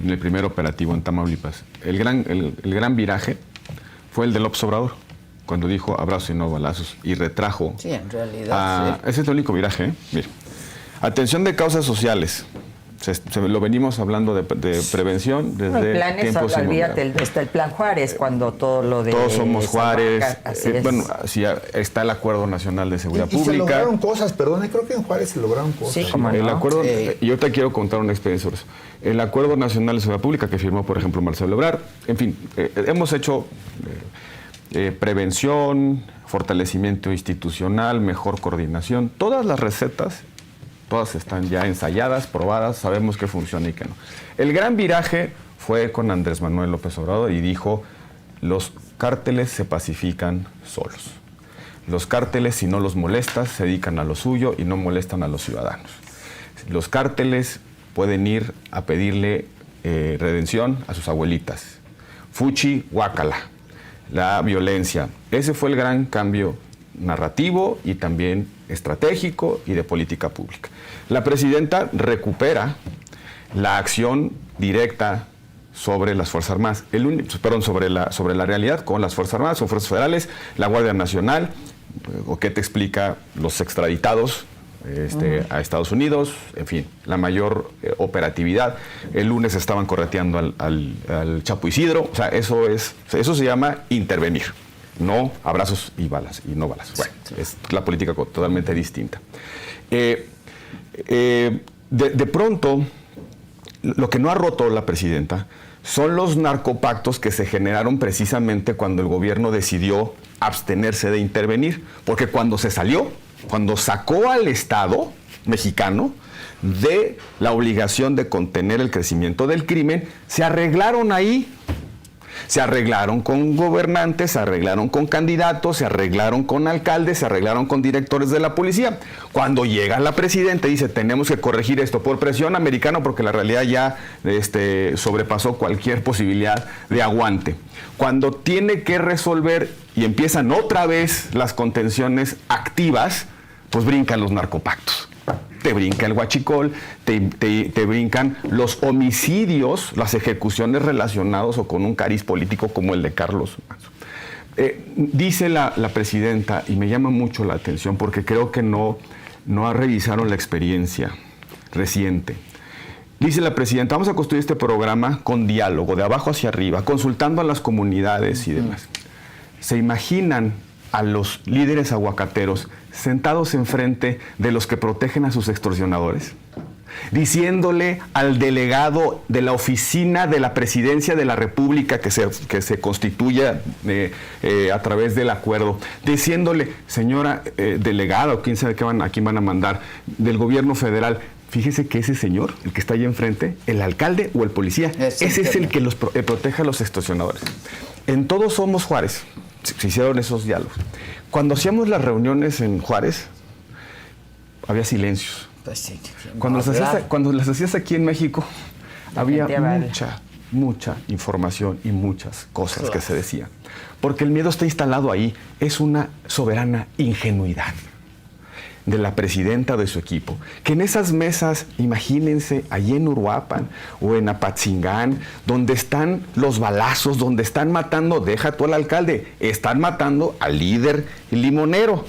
en el primer operativo en Tamaulipas. El gran viraje fue el de López Obrador, cuando dijo abrazos y no balazos, y retrajo. Sí, en realidad. Sí. Ese es el único viraje, ¿eh? Mira. Atención de causas sociales. Lo venimos hablando de prevención desde tiempos olvídate, está el plan Juárez, cuando todo lo de... Todos somos Juárez. Bueno, sí, está el Acuerdo Nacional de Seguridad Pública. Se lograron cosas, perdón, creo que en Juárez se lograron cosas. Sí, como el no. acuerdo, y yo te quiero contar una experiencia sobre eso. El Acuerdo Nacional de Seguridad Pública que firmó, por ejemplo, Marcelo Ebrard. En fin, hemos hecho prevención, fortalecimiento institucional, mejor coordinación. Todas las recetas, todas están ya ensayadas, probadas, sabemos que funciona y que no. El gran viraje fue con Andrés Manuel López Obrador y dijo, los cárteles se pacifican solos. Los cárteles, si no los molestas, se dedican a lo suyo y no molestan a los ciudadanos. Los cárteles pueden ir a pedirle redención a sus abuelitas. Fuchi, guácala, la violencia. Ese fue el gran cambio narrativo y también estratégico y de política pública. La presidenta recupera la acción directa sobre las Fuerzas Armadas, sobre la realidad con las Fuerzas Armadas, con Fuerzas Federales, la Guardia Nacional, o qué te explica los extraditados a Estados Unidos, en fin, la mayor operatividad. El lunes estaban correteando al Chapo Isidro, o sea, eso se llama intervenir. No abrazos y balas, y no balas. Bueno, es la política totalmente distinta. De pronto, lo que no ha roto la presidenta son los narcopactos que se generaron precisamente cuando el gobierno decidió abstenerse de intervenir. Porque cuando se salió, cuando sacó al Estado mexicano de la obligación de contener el crecimiento del crimen, se arreglaron ahí. Se arreglaron con gobernantes, se arreglaron con candidatos, se arreglaron con alcaldes, se arreglaron con directores de la policía. Cuando llega la presidenta y dice, tenemos que corregir esto por presión americana porque la realidad ya sobrepasó cualquier posibilidad de aguante. Cuando tiene que resolver y empiezan otra vez las contenciones activas, pues brincan los narcopactos. Te brinca el huachicol, te brincan los homicidios, las ejecuciones relacionadas o con un cariz político como el de Carlos Mazo. Dice la presidenta, y me llama mucho la atención porque creo que no revisaron la experiencia reciente. Dice la presidenta, vamos a construir este programa con diálogo, de abajo hacia arriba, consultando a las comunidades y demás. ¿Se imaginan a los líderes aguacateros sentados enfrente de los que protegen a sus extorsionadores? Diciéndole al delegado de la oficina de la presidencia de la República que se constituya a través del acuerdo, diciéndole, señora delegada, o quién sabe a quién van a mandar, del gobierno federal, fíjese que ese señor, el que está ahí enfrente, el alcalde o el policía, ese es el que los protege a los extorsionadores. En Todos Somos Juárez se hicieron esos diálogos. Cuando hacíamos las reuniones en Juárez, había silencios. Pues sí, cuando las hacías aquí en México, había mucha información y muchas cosas que se decían. Porque el miedo está instalado ahí. Es una soberana ingenuidad de la presidenta de su equipo, que en esas mesas, imagínense, allí en Uruapan o en Apatzingán, donde están los balazos, donde están matando, deja tú al alcalde, están matando al líder limonero.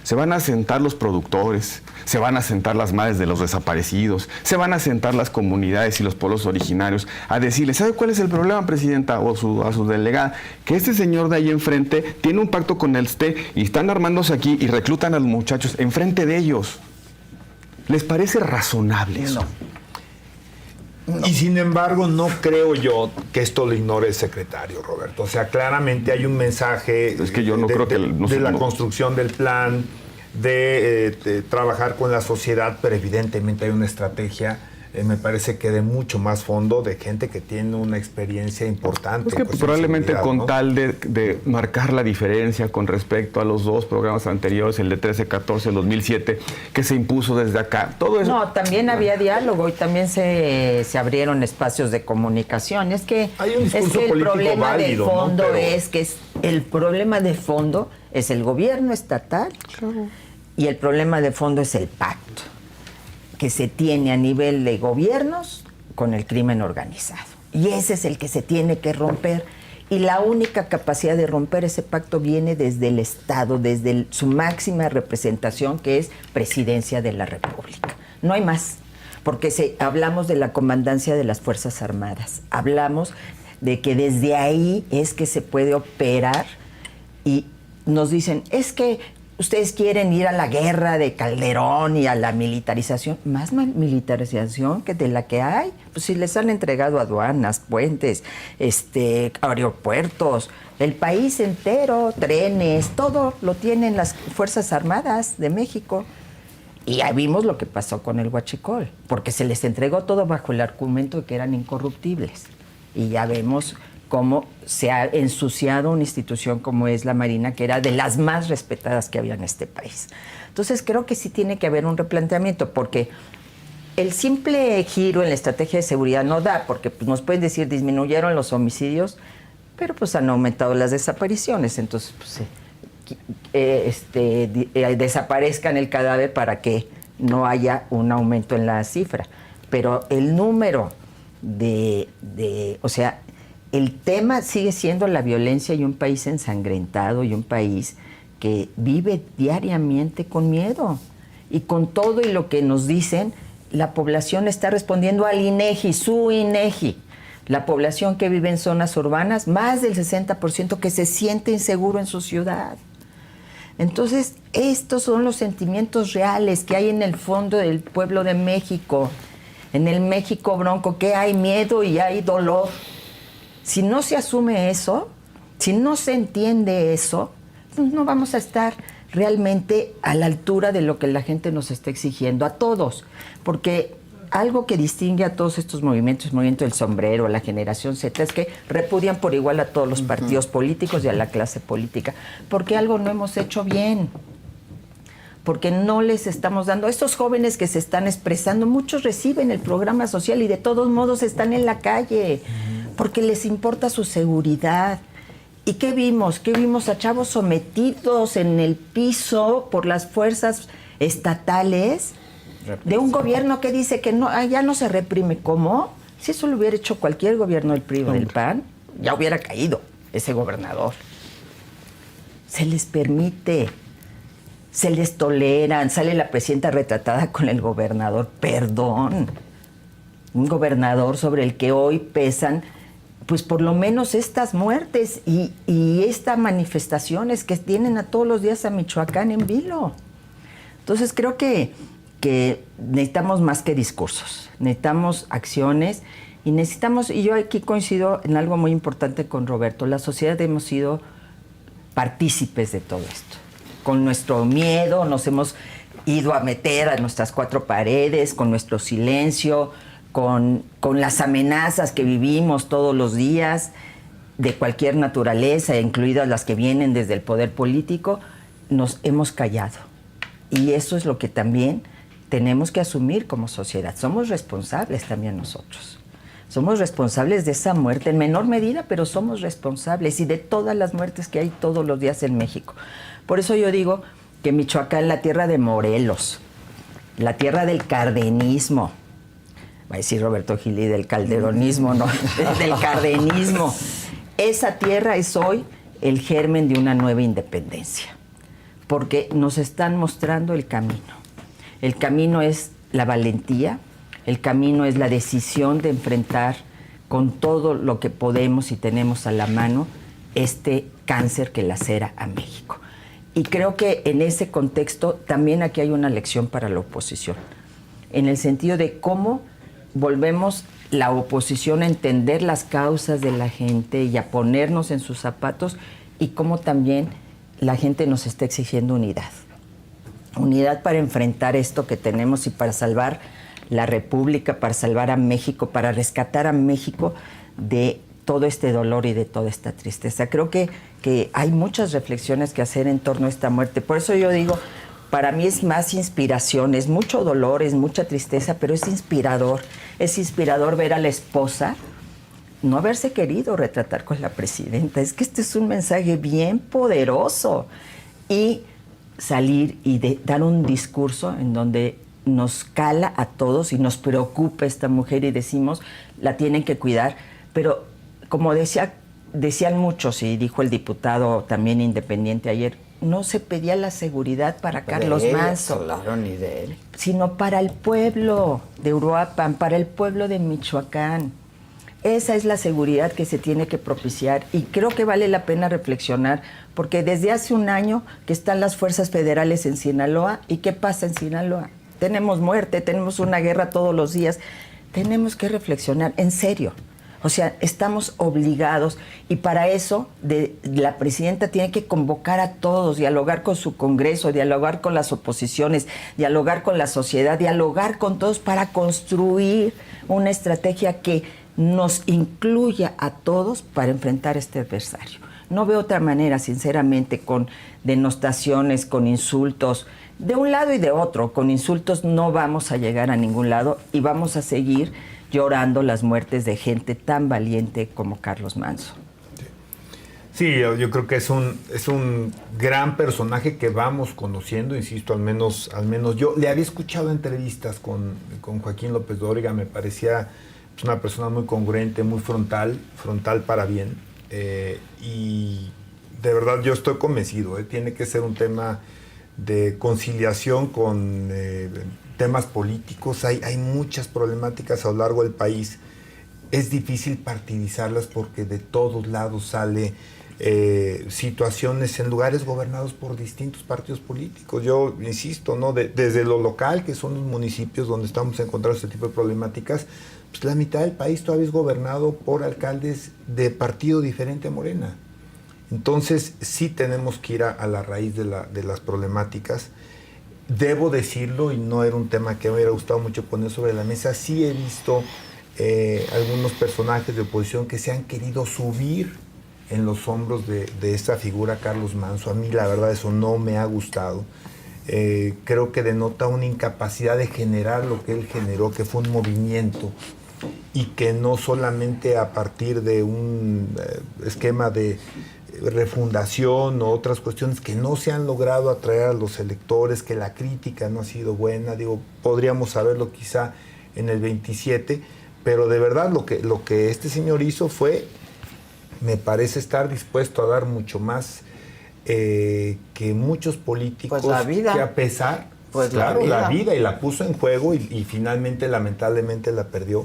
Se van a sentar los productores, se van a sentar las madres de los desaparecidos, se van a sentar las comunidades y los pueblos originarios a decirle, ¿sabe cuál es el problema, presidenta, o a su delegada? Que este señor de ahí enfrente tiene un pacto con el STE y están armándose aquí y reclutan a los muchachos enfrente de ellos. ¿Les parece razonable eso? No. Y sin embargo, no creo yo que esto lo ignore el secretario, Roberto. O sea, claramente hay un mensaje es que yo no creo que de la construcción del plan, de trabajar con la sociedad, pero evidentemente hay una estrategia, me parece que de mucho más fondo, de gente que tiene una experiencia importante. Es que probablemente con tal de marcar la diferencia con respecto a los dos programas anteriores, el de 13-14, el 2007, que se impuso desde acá. Todo eso. No, también había diálogo y también se abrieron espacios de comunicación. Es que hay un discurso el problema válido, de fondo, ¿no? Pero el problema de fondo es el gobierno estatal, claro, y el problema de fondo es el pacto que se tiene a nivel de gobiernos con el crimen organizado. Y ese es el que se tiene que romper. Y la única capacidad de romper ese pacto viene desde el Estado, desde su máxima representación, que es Presidencia de la República. No hay más, porque hablamos de la comandancia de las Fuerzas Armadas, hablamos de que desde ahí es que se puede operar, y nos dicen, es que ustedes quieren ir a la guerra de Calderón y a la militarización. Más militarización que de la que hay. Pues si les han entregado aduanas, puentes, aeropuertos, el país entero, trenes, todo lo tienen las Fuerzas Armadas de México. Y ya vimos lo que pasó con el Huachicol, porque se les entregó todo bajo el argumento de que eran incorruptibles. Y ya vemos cómo se ha ensuciado una institución como es la Marina, que era de las más respetadas que había en este país. Entonces creo que sí tiene que haber un replanteamiento, porque el simple giro en la estrategia de seguridad no da, porque pues, nos pueden decir disminuyeron los homicidios, pero pues han aumentado las desapariciones, entonces pues, desaparezcan el cadáver para que no haya un aumento en la cifra. Pero el número o sea, el tema sigue siendo la violencia y un país ensangrentado y un país que vive diariamente con miedo. Y con todo y lo que nos dicen, la población está respondiendo al INEGI, su INEGI. La población que vive en zonas urbanas, más del 60% que se siente inseguro en su ciudad. Entonces, estos son los sentimientos reales que hay en el fondo del pueblo de México. En el México bronco, que hay miedo y hay dolor. Si no se asume eso, si no se entiende eso, pues no vamos a estar realmente a la altura de lo que la gente nos está exigiendo, a todos. Porque algo que distingue a todos estos movimientos, el movimiento del sombrero, la generación Z, es que repudian por igual a todos los partidos políticos y a la clase política. Porque algo no hemos hecho bien. Porque no les estamos dando. Estos jóvenes que se están expresando, muchos reciben el programa social y de todos modos están en la calle, porque les importa su seguridad. ¿Y qué vimos? ¿Qué vimos? A chavos sometidos en el piso por las fuerzas estatales de un gobierno que dice que no, ya no se reprime. ¿Cómo? Si eso lo hubiera hecho cualquier gobierno del PRI o del PAN, ya hubiera caído ese gobernador. Se les permite, se les toleran, sale la presidenta retratada con el gobernador, perdón, un gobernador sobre el que hoy pesan, pues por lo menos estas muertes y estas manifestaciones que tienen a todos los días a Michoacán en vilo. Entonces creo que necesitamos más que discursos, necesitamos acciones y yo aquí coincido en algo muy importante con Roberto, la sociedad hemos sido partícipes de todo esto. Con nuestro miedo nos hemos ido a meter a nuestras cuatro paredes, con nuestro silencio, con las amenazas que vivimos todos los días, de cualquier naturaleza, incluidas las que vienen desde el poder político, nos hemos callado. Y eso es lo que también tenemos que asumir como sociedad. Somos responsables también nosotros. Somos responsables de esa muerte en menor medida, pero somos responsables y de todas las muertes que hay todos los días en México. Por eso yo digo que Michoacán es la tierra de Morelos, la tierra del cardenismo. Va a decir Roberto Gili del calderonismo, no, del cardenismo. Esa tierra es hoy el germen de una nueva independencia, porque nos están mostrando el camino. El camino es la valentía, el camino es la decisión de enfrentar con todo lo que podemos y tenemos a la mano este cáncer que lacera a México. Y creo que en ese contexto también aquí hay una lección para la oposición, en el sentido de cómo volvemos la oposición a entender las causas de la gente y a ponernos en sus zapatos, y cómo también la gente nos está exigiendo unidad. Unidad para enfrentar esto que tenemos y para salvar la República, para salvar a México, para rescatar a México de todo este dolor y de toda esta tristeza. Creo que hay muchas reflexiones que hacer en torno a esta muerte. Por eso yo digo, para mí es más inspiración, es mucho dolor, es mucha tristeza, pero es inspirador. Es inspirador ver a la esposa no haberse querido retratar con la presidenta. Es que este es un mensaje bien poderoso. Y salir y dar un discurso en donde nos cala a todos y nos preocupa esta mujer y decimos, la tienen que cuidar, pero como decían muchos y dijo el diputado también independiente ayer, no se pedía la seguridad para Carlos Manso, claro, ni de él, sino para el pueblo de Uruapan, para el pueblo de Michoacán. Esa es la seguridad que se tiene que propiciar y creo que vale la pena reflexionar porque desde hace un año que están las fuerzas federales en Sinaloa y ¿qué pasa en Sinaloa? Tenemos muerte, tenemos una guerra todos los días. Tenemos que reflexionar, en serio. O sea, estamos obligados y para eso la presidenta tiene que convocar a todos, dialogar con su Congreso, dialogar con las oposiciones, dialogar con la sociedad, dialogar con todos para construir una estrategia que nos incluya a todos para enfrentar este adversario. No veo otra manera, sinceramente, con denostaciones, con insultos, de un lado y de otro. Con insultos no vamos a llegar a ningún lado y vamos a seguir llorando las muertes de gente tan valiente como Carlos Manso. Sí, yo creo que es un gran personaje que vamos conociendo, insisto, al menos yo le había escuchado entrevistas con Joaquín López Dóriga, me parecía pues, una persona muy congruente, muy frontal para bien, y de verdad yo estoy convencido, tiene que ser un tema de conciliación con temas políticos. Hay muchas problemáticas a lo largo del país. Es difícil partidizarlas porque de todos lados sale situaciones en lugares gobernados por distintos partidos políticos. Yo insisto, ¿no? Desde lo local, que son los municipios donde estamos encontrando este tipo de problemáticas, pues la mitad del país todavía es gobernado por alcaldes de partido diferente a Morena. Entonces sí tenemos que ir a la raíz de las problemáticas. Debo decirlo, y no era un tema que me hubiera gustado mucho poner sobre la mesa, sí he visto algunos personajes de oposición que se han querido subir en los hombros de esta figura Carlos Manso. A mí la verdad eso no me ha gustado. Creo que denota una incapacidad de generar lo que él generó, que fue un movimiento, y que no solamente a partir de un esquema de refundación o otras cuestiones que no se han logrado atraer a los electores, que la crítica no ha sido buena. Digo, podríamos saberlo quizá en el 27, pero de verdad lo que este señor hizo fue, me parece estar dispuesto a dar mucho más que muchos políticos, pues la vida, que a pesar, pues claro, la vida, y la puso en juego y finalmente lamentablemente la perdió.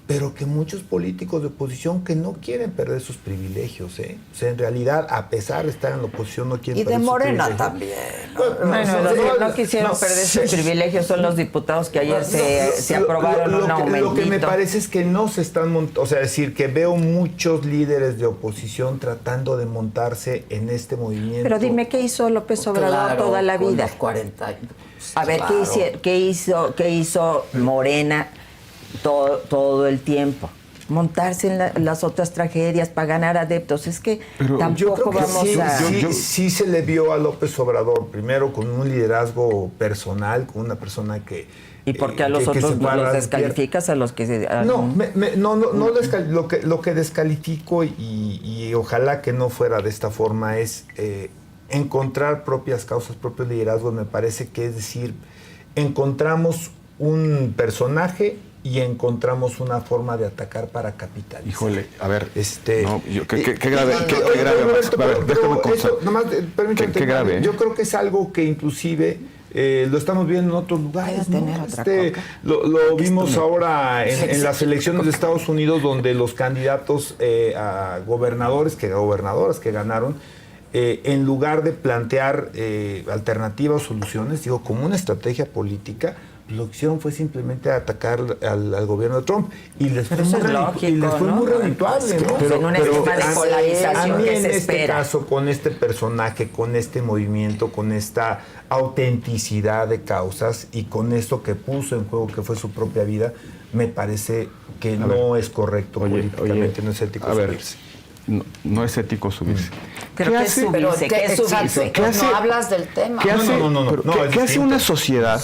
Pero que muchos políticos de oposición que no quieren perder sus privilegios, O sea, en realidad, a pesar de estar en la oposición, no quieren perder sus privilegios. Y de Morena también. Bueno, los que no quisieron perder sus privilegios son los diputados que ayer se aprobaron un aumentito. Lo que me parece es que no se están o sea, decir que veo muchos líderes de oposición tratando de montarse en este movimiento. Pero dime, ¿qué hizo López Obrador toda la vida? Los 40 años. A ver, Claro. ¿qué hizo Morena todo el tiempo? Montarse en las otras tragedias para ganar adeptos. Es que pero tampoco vamos a... Sí se le vio a López Obrador, primero con un liderazgo personal, con una persona que... ¿Y por qué a los otros no los descalificas? A los que se... Lo que descalifico y ojalá que no fuera de esta forma es encontrar propias causas, propios liderazgos. Me parece que es decir, encontramos un personaje y encontramos una forma de atacar para capitalizar. Híjole, a ver, no, qué grave, qué grave. A ver, déjame contar. Qué grave. Yo creo que es algo que inclusive lo estamos viendo en otros lugares, ¿no? Lo vimos ahora en las elecciones de Estados Unidos, donde los candidatos a gobernadoras que ganaron, en lugar de plantear alternativas o soluciones, digo, como una estrategia política, lo que hicieron fue simplemente atacar al gobierno de Trump y les fue muy redituable, ¿no? Pero en un esquema de polarización que se espera. Este caso, con este personaje, con este movimiento, con esta autenticidad de causas y con esto que puso en juego, que fue su propia vida, me parece que no es correcto políticamente, no es ético subirse. No es ético subirse. Pero ¿qué hace? ¿Qué es subirse? No hablas del tema. ¿Qué hace una sociedad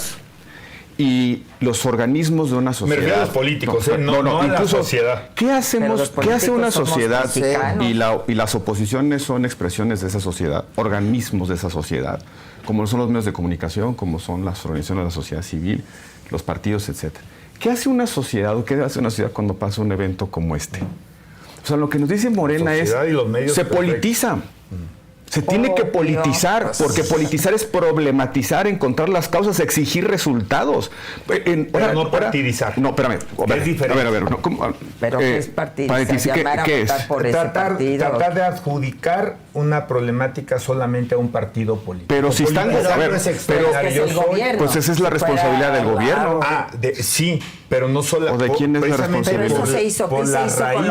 y los organismos de una sociedad. Me refiero a los políticos, no a la incluso, sociedad. ¿Qué hacemos? los ¿Qué hace una políticos somos sociedad? mexicanos. Y las oposiciones son expresiones de esa sociedad, organismos de esa sociedad, como son los medios de comunicación, como son las organizaciones de la sociedad civil, los partidos, etcétera. ¿Qué hace una sociedad o qué hace una sociedad cuando pasa un evento como este? O sea, lo que nos dice Morena es, y los medios se politiza. Se tiene que politizar, porque politizar es problematizar, encontrar las causas, exigir resultados. Pero no partidizar. No, espérame. Es diferente. A ver. No, ¿cómo? Pero ¿qué es partidizar? Llamar a ¿qué votar es? por ese partido. Tratar de adjudicar una problemática solamente a un partido político. Pero si están... Politizar A ver, no es pero... extraordinario. Es que es el gobierno. Pues esa es la Si responsabilidad fuera del gobierno. Laro. Sí, pero no solo... ¿O de quién es la precisamente responsabilidad? Pero eso se hizo. por ¿Qué la se hizo con raíz los